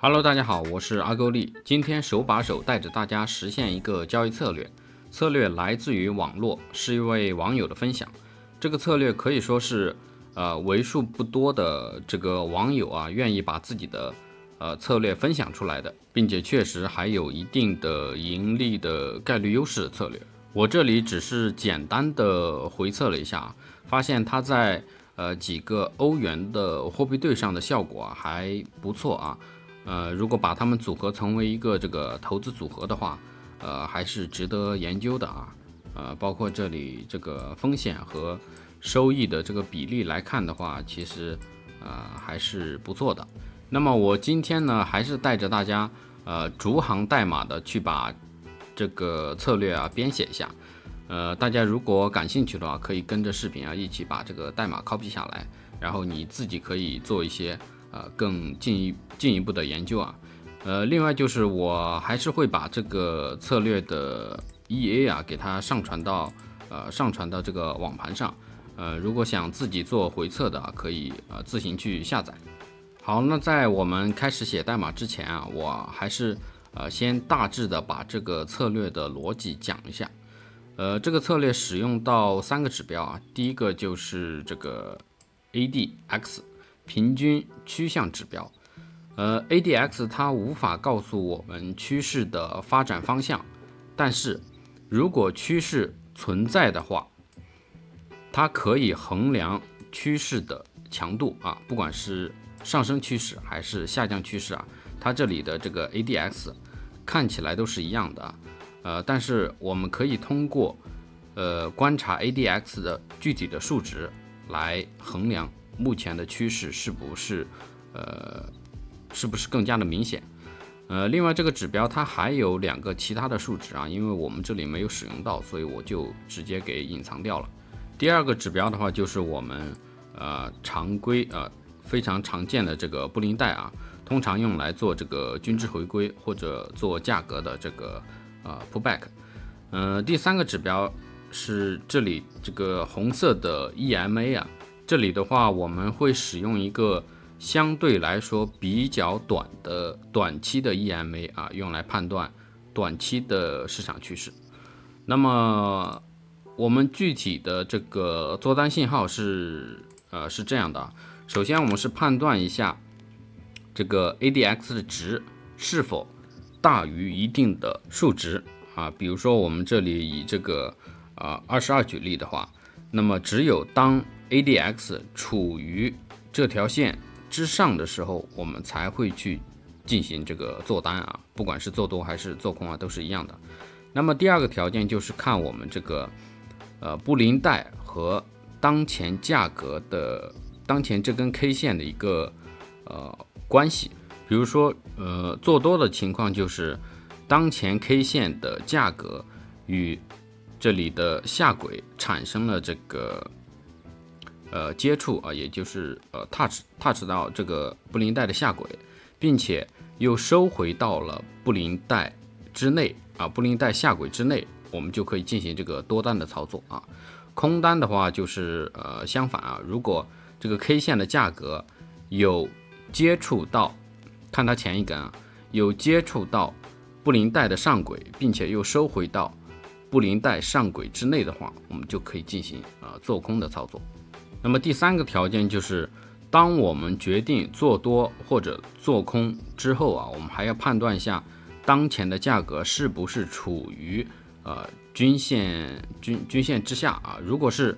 Hello， 大家好，我是阿勾力。今天手把手带着大家实现一个交易策略。策略来自于网络，是一位网友的分享。这个策略可以说是为数不多的这个网友愿意把自己的策略分享出来的，并且确实还有一定的盈利的概率优势的策略。我这里只是简单的回测了一下，发现它在几个欧元的货币对上的效果还不错啊。如果把它们组合成为一个这个投资组合的话，还是值得研究的啊。包括这里这个风险和收益的这个比例来看的话，其实还是不错的。那么我今天呢，还是带着大家逐行代码的去把这个策略编写一下。大家如果感兴趣的话，可以跟着视频一起把这个代码 copy 下来，然后你自己可以做一些更进一步的研究另外就是我还是会把这个策略的 EA 给它上传到这个网盘上。如果想自己做回测的可以自行去下载。好，那在我们开始写代码之前我还是先大致的把这个策略的逻辑讲一下。这个策略使用到3个指标第一个就是这个 ADX 平均趋向指标。ADX 它无法告诉我们趋势的发展方向，但是如果趋势存在的话，它可以衡量趋势的强度不管是上升趋势还是下降趋势它这里的这个 ADX 看起来都是一样的但是我们可以通过观察 ADX 的具体的数值来衡量目前的趋势是不是更加的明显。另外这个指标它还有2个其他的数值因为我们这里没有使用到，所以我就直接给隐藏掉了。第2个指标的话就是我们常规非常常见的这个布林带通常用来做这个均值回归或者做价格的这个pullback。第3个指标是这里这个红色的 EMA 这里的话我们会使用一个相对来说比较短期的 EMA 用来判断短期的市场趋势。那么我们具体的这个做单信号是这样的首先我们是判断一下这个 ADX 的值是否大于一定的数值比如说我们这里以这个22举例的话，那么只有当 ADX 处于这条线之上的时候，我们才会去进行这个做单不管是做多还是做空都是一样的。那么第2个条件就是看我们这个布林带和当前价格的当前这根 K 线的一个关系。比如说做多的情况就是当前 K 线的价格与这里的下轨产生了这个接触也就是 touch 到这个布林带的下轨，并且又收回到了布林带之内布林带下轨之内，我们就可以进行这个多单的操作空单的话就是相反如果这个 K 线的价格有接触到，看它前一根有接触到布林带的上轨，并且又收回到布林带上轨之内的话，我们就可以进行做空的操作。那么第3个条件就是当我们决定做多或者做空之后我们还要判断一下当前的价格是不是处于均线之下如果是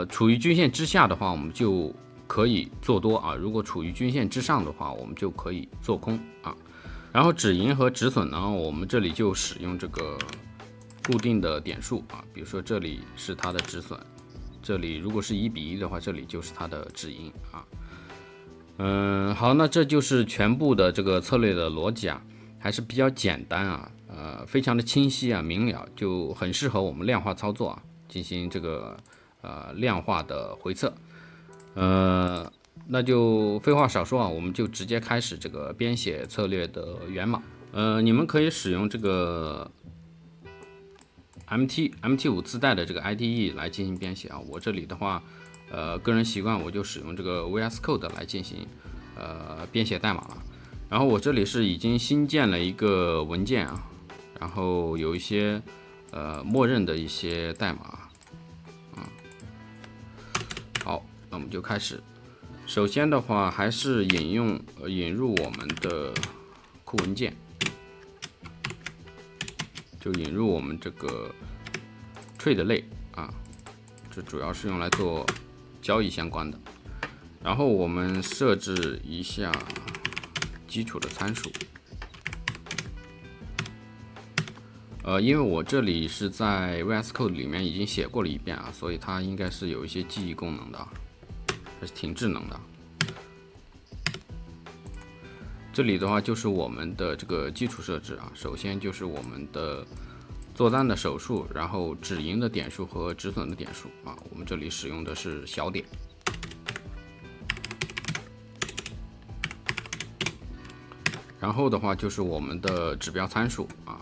处于均线之下的话，我们就可以做多如果处于均线之上的话，我们就可以做空然后止盈和止损呢，我们这里就使用这个固定的点数比如说这里是它的止损，这里如果是1:1的话，这里就是它的止盈好，那这就是全部的这个策略的逻辑还是比较简单非常的清晰明了，就很适合我们量化操作进行这个量化的回测。那就废话少说我们就直接开始这个编写策略的源码。你们可以使用这个 MT5 自带的这个 IDE 来进行编写我这里的话个人习惯我就使用这个 VS Code 来进行编写代码了。然后我这里是已经新建了一个文件啊，然后有一些默认的一些代码。好，那我们就开始。首先的话，还是引入我们的库文件，就引入我们这个 trade 类啊，这主要是用来做交易相关的。然后我们设置一下基础的参数。因为我这里是在 VS Code 里面已经写过了一遍啊，所以它应该是有一些记忆功能的，还是挺智能的。这里的话就是我们的这个基础设置啊，首先就是我们的做单的手数，然后止盈的点数和止损的点数啊，我们这里使用的是小点。然后的话就是我们的指标参数啊。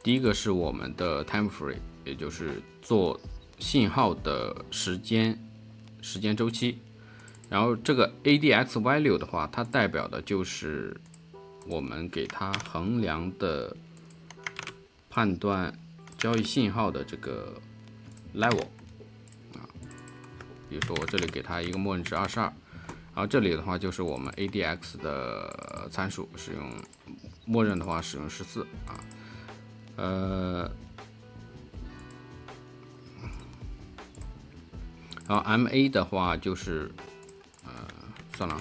第一个是我们的 time frame， 也就是做信号的时间周期。然后这个 ADX value 的话，它代表的就是我们给它衡量的判断交易信号的这个 level 啊。比如说我这里给它一个默认值22，然后这里的话就是我们 ADX 的参数，使用默认的话使用14啊。然后 MA 的话就是算了，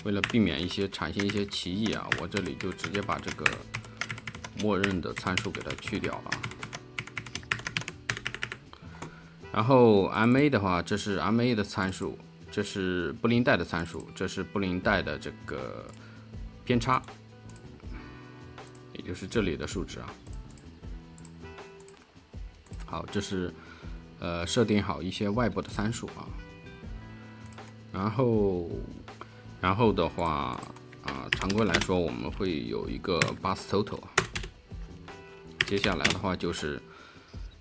为了避免产生一些歧义啊，我这里就直接把这个默认的参数给它去掉了。然后 MA 的话，这是 MA 的参数，这是布林带的参数，这是布林带的这个偏差，也就是这里的数值啊。好，这是设定好一些外部的参数啊。然后的话常规来说我们会有一个 bus total。接下来的话就是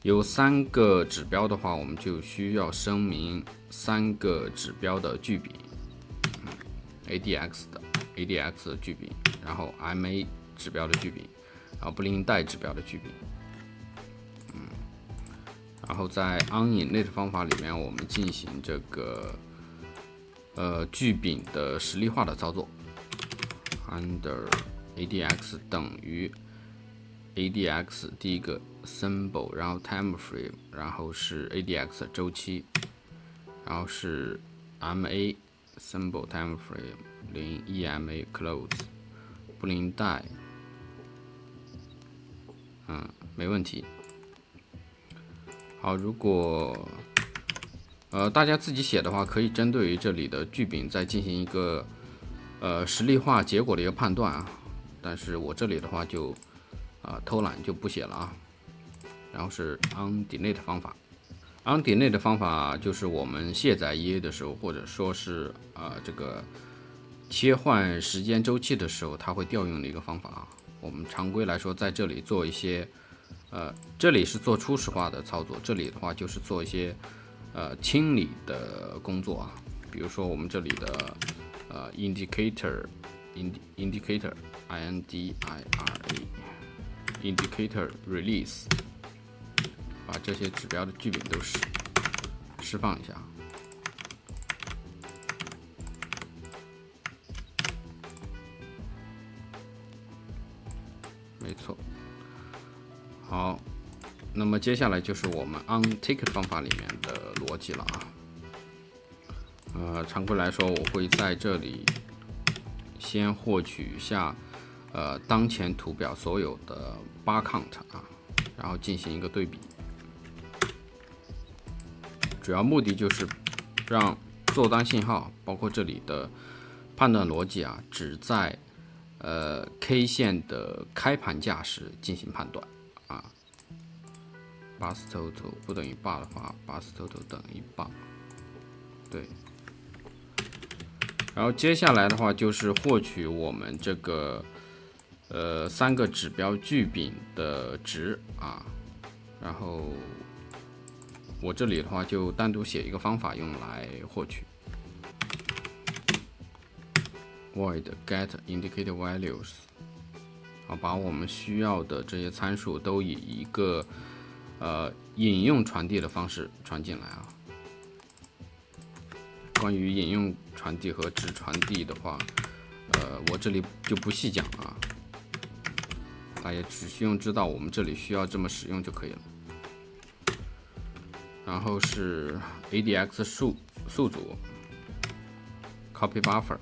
有3个指标的话，我们就需要声明3个指标的距比，ADX 的距比，然后 MA 指标的距比，然后布林带指标的距比。然后在 onInit 方法里面，我们进行这个距比的实例化的操作 ，under ADX 等于 ADX 第一个 symbol， 然后 time frame， 然后是 ADX 周期，然后是 MA symbol time frame 0 EMA close 布林带，没问题。好，如果大家自己写的话，可以针对于这里的距比再进行一个实例化结果的一个判断啊。但是我这里的话就偷懒就不写了啊。然后是 onDelete 方法 ，onDelete 方法就是我们卸载 EA 的时候，或者说是这个切换时间周期的时候，它会调用的一个方法啊。我们常规来说，在这里做一些这里是做初始化的操作，这里的话就是做一些清理的工作啊。比如说我们这里的indicator INDIRA indicator release， 把这些指标的距比都释放一下。没错。好，那么接下来就是我们 onTicket 方法里面的逻辑了啊。常规来说，我会在这里先获取一下当前图表所有的bar count啊，然后进行一个对比。主要目的就是让做单信号，包括这里的判断逻辑啊，只在K 线的开盘价时进行判断。bus total 不等于 bar 的话 ，bus total 等于 bar， 对。然后接下来的话就是获取我们这个3个指标距比的值啊，然后我这里的话就单独写一个方法用来获取。void get indicator values， 把我们需要的这些参数都以一个引用传递的方式传进来啊。关于引用传递和值传递的话，我这里就不细讲了，大家只需要知道我们这里需要这么使用就可以了。然后是 ADX 数组 copy buffer。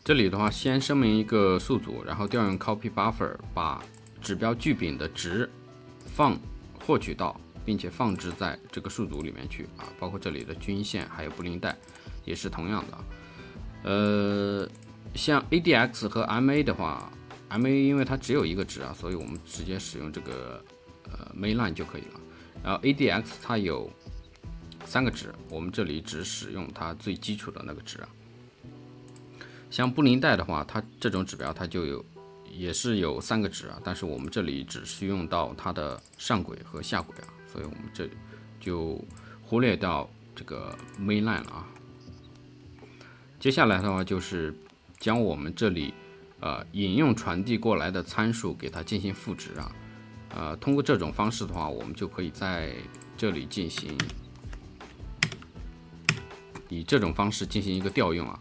这里的话，先声明一个数组，然后调用 copy buffer 把指标距柄的值获取到，并且放置在这个数组里面去啊，包括这里的均线还有布林带也是同样的。像 ADX 和 MA 的话 ，MA 因为它只有一个值啊，所以我们直接使用这个mainline 就可以了。然后 ADX 它有3个值，我们这里只使用它最基础的那个值啊。像布林带的话，它这种指标它也是有3个值啊，但是我们这里只需用到它的上轨和下轨啊，所以我们这就忽略掉这个 mainline 了啊。接下来的话就是将我们这里引用传递过来的参数给它进行赋值啊，通过这种方式的话，我们就可以在这里以这种方式进行一个调用啊。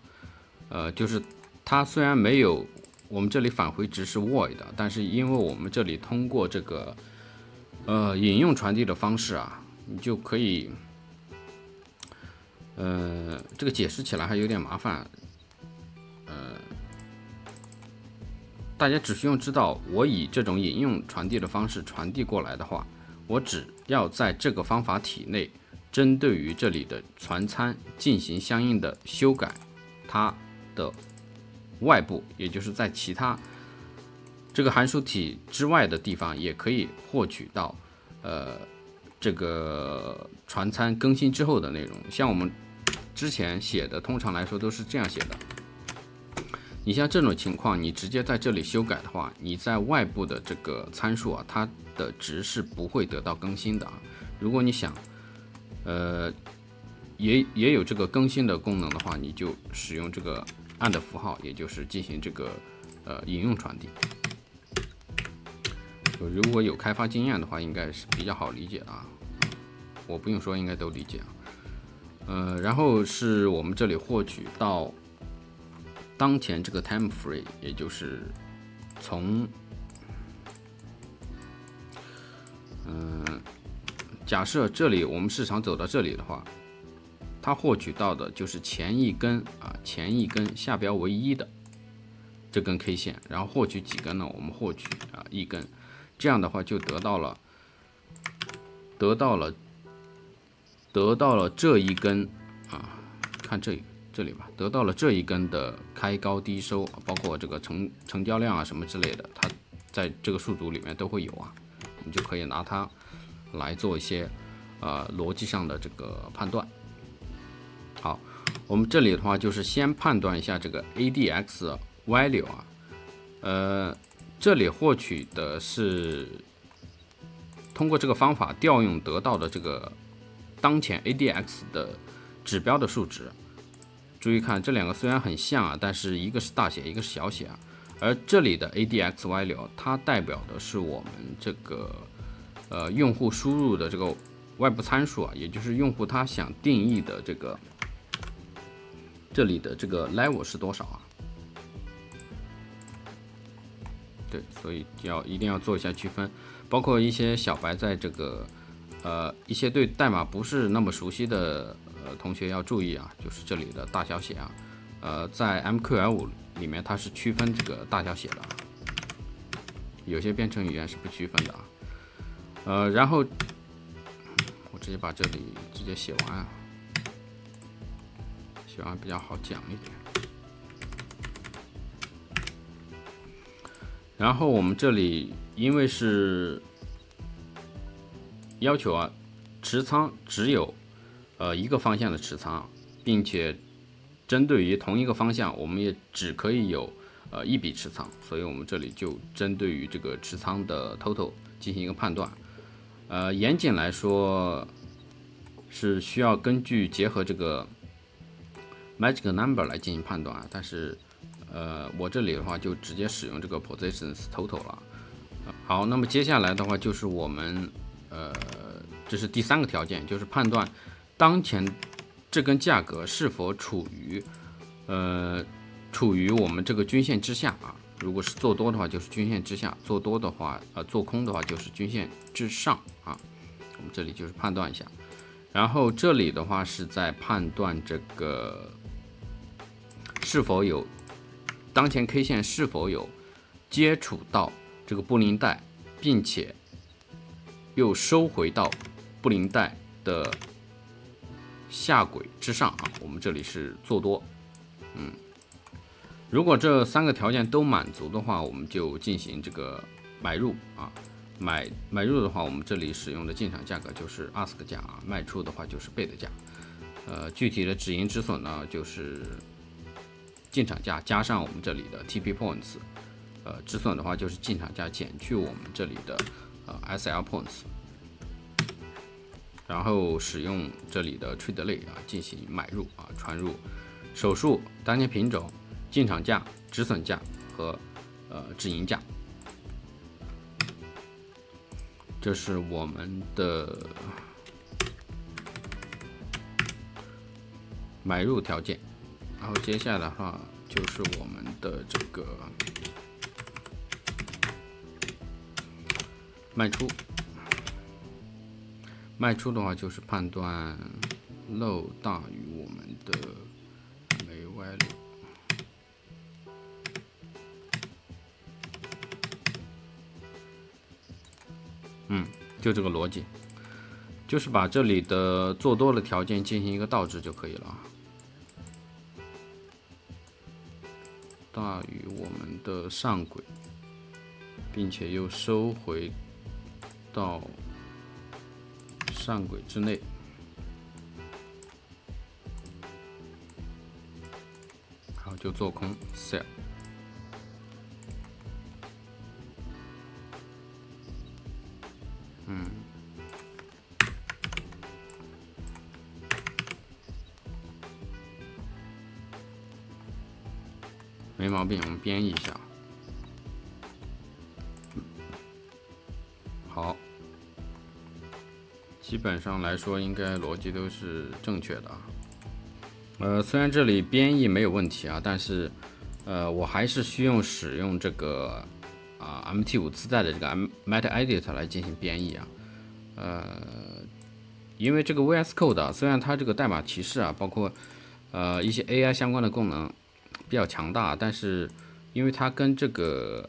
就是它虽然没有我们这里返回值是 void 的，但是因为我们这里通过这个引用传递的方式啊，你就可以这个解释起来还有点麻烦。大家只需要知道，我以这种引用传递的方式传递过来的话，我只要在这个方法体内针对于这里的传参进行相应的修改，它的外部，也就是在其他这个函数体之外的地方，也可以获取到这个传参更新之后的内容。像我们之前写的，通常来说都是这样写的。你像这种情况，你直接在这里修改的话，你在外部的这个参数啊，它的值是不会得到更新的啊。如果你想也有这个更新的功能的话，你就使用这个and符号，也就是进行这个引用传递。如果有开发经验的话，应该是比较好理解的啊。我不用说，应该都理解啊。然后是我们这里获取到当前这个 time frame， 也就是从假设这里我们市场走到这里的话，它获取到的就是前一根下标为1的这根 K 线，然后获取几根呢？我们获取1根，这样的话就得到了这一根看这里吧，得到了这一根的开高低收，包括这个成交量啊什么之类的，它在这个数组里面都会有啊，我们就可以拿它来做一些逻辑上的这个判断。好，我们这里的话就是先判断一下这个 ADX value 啊，这里获取的是通过这个方法调用得到的这个当前 ADX 的指标的数值。注意看，这两个虽然很像啊，但是一个是大写，一个是小写啊。而这里的 ADX value 它代表的是我们这个用户输入的这个外部参数啊，也就是用户他想定义的这里的这个 level 是多少啊？对，所以一定要做一下区分，包括一些小白在这个一些对代码不是那么熟悉的同学要注意啊，就是这里的大小写啊，在 MQL5里面它是区分这个大小写的，有些编程语言是不区分的啊。然后我直接把这里直接写完啊，写完比较好讲一点。然后我们这里因为是要求啊，持仓只有一个方向的持仓，并且针对于同一个方向，我们也只可以有一笔持仓，所以我们这里就针对于这个持仓的 total 进行一个判断。严谨来说是需要根据结合这个 magic number 来进行判断啊，但是我这里的话就直接使用这个 positions total 了。好，那么接下来的话就是我们这是第3个条件，就是判断当前这根价格是否处于我们这个均线之下啊。如果是做多的话，就是均线之下；做多的话，做空的话就是均线之上啊。我们这里就是判断一下，然后这里的话是在判断这个是否有当前 K 线是否有接触到这个布林带，并且又收回到布林带的下轨之上啊。我们这里是做多，如果这3个条件都满足的话，我们就进行这个买入啊。买入的话，我们这里使用的进场价格就是 ask 价啊，卖出的话就是 bid 价。具体的止盈止损呢，就是进场价加上我们这里的 TP points， 止损的话就是进场价减去我们这里的SL points， 然后使用这里的 trade 类啊进行买入啊，传入手数、当前品种、进场价、止损价和止盈价。这是我们的买入条件，然后接下来的话就是我们的这个卖出。卖出的话就是判断 low 大于我们的 May value。就这个逻辑，就是把这里的做多的条件进行一个倒置就可以了，大于我们的上轨，并且又收回到上轨之内，好，就做空 sell。没毛病，我们编译一下。好，基本上来说应该逻辑都是正确的啊。虽然这里编译没有问题啊，但是我还是需要使用这个MT5自带的这个 MetaEdit 来进行编译啊。因为这个 VS Code 虽然它这个代码提示啊，包括一些 AI 相关的功能比较强大，但是因为它跟这个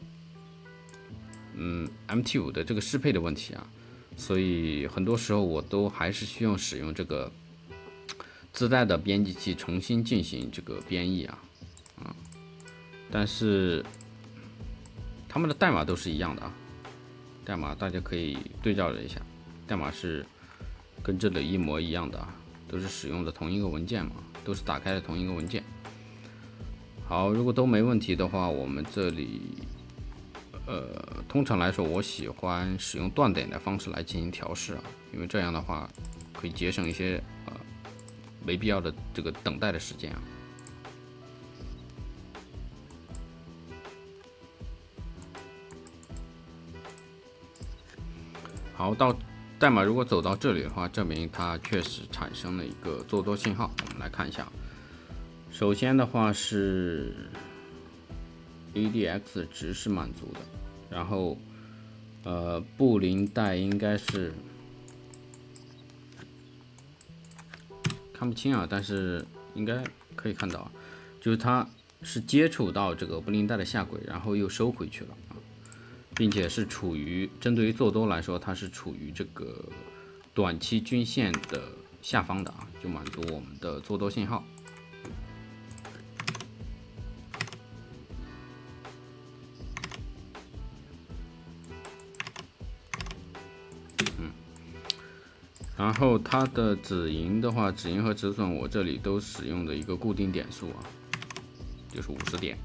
MT5的这个适配的问题啊，所以很多时候我都还是需要使用这个自带的编辑器重新进行这个编译啊。但是他们的代码都是一样的啊，代码大家可以对照着一下，代码是跟这里一模一样的啊，都是使用的同一个文件嘛，都是打开的同一个文件。好，如果都没问题的话，我们这里通常来说我喜欢使用断点的方式来进行调试啊，因为这样的话可以节省一些没必要的这个等待的时间啊。好，到代码如果走到这里的话，证明它确实产生了一个做多信号。我们来看一下，首先的话是 ADX 值是满足的，然后布林带应该是看不清啊，但是应该可以看到，就是它是接触到这个布林带的下轨，然后又收回去了啊，并且是处于针对于做多来说，它是处于这个短期均线的下方的啊，就满足我们的做多信号。然后它的止盈的话，止盈和止损我这里都使用的一个固定点数啊，就是50点。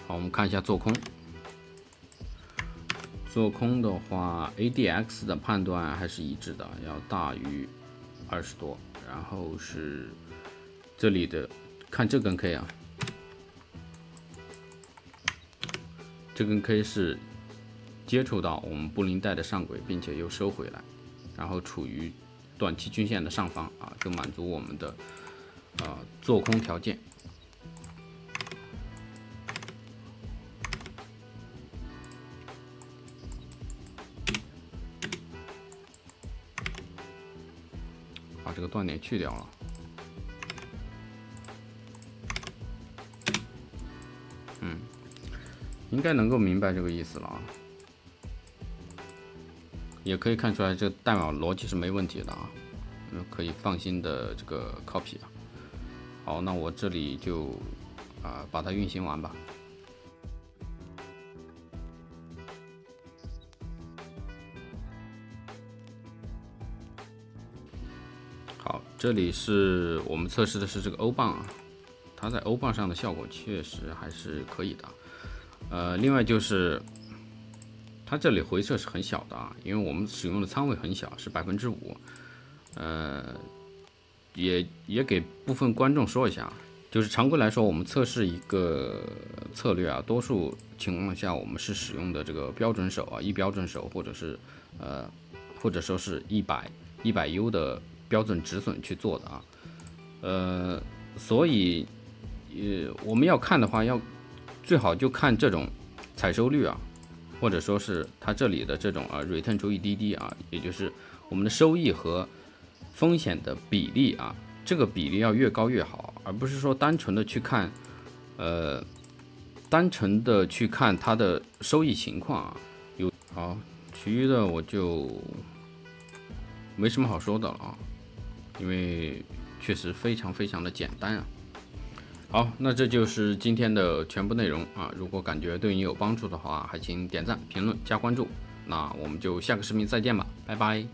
好，我们看一下做空。做空的话 ，ADX 的判断还是一致的，要大于20多，然后是这里的看这根 K 啊，这根 K 是接触到我们布林带的上轨，并且又收回来，然后处于短期均线的上方啊，就满足我们的做空条件。把这个断点去掉了。应该能够明白这个意思了啊。也可以看出来，这个代码逻辑是没问题的啊，可以放心的这个 copy 啊。好，那我这里就把它运行完吧。好，这里是我们测试的是这个欧棒啊，它在欧棒上的效果确实还是可以的。另外就是它这里回撤是很小的啊，因为我们使用的仓位很小，是5%。也给部分观众说一下，就是常规来说，我们测试一个策略啊，多数情况下我们是使用的这个标准手啊，一标准手，或者说是100U 的标准止损去做的啊。所以我们要看的话，最好就看这种采收率啊，或者说是它这里的这种return 除以DD啊，也就是我们的收益和风险的比例啊，这个比例要越高越好，而不是说单纯的去看它的收益情况啊。好，其余的我就没什么好说的了啊，因为确实非常非常的简单啊。好，那这就是今天的全部内容啊！如果感觉对你有帮助的话，还请点赞、评论、加关注。那我们就下个视频再见吧，拜拜。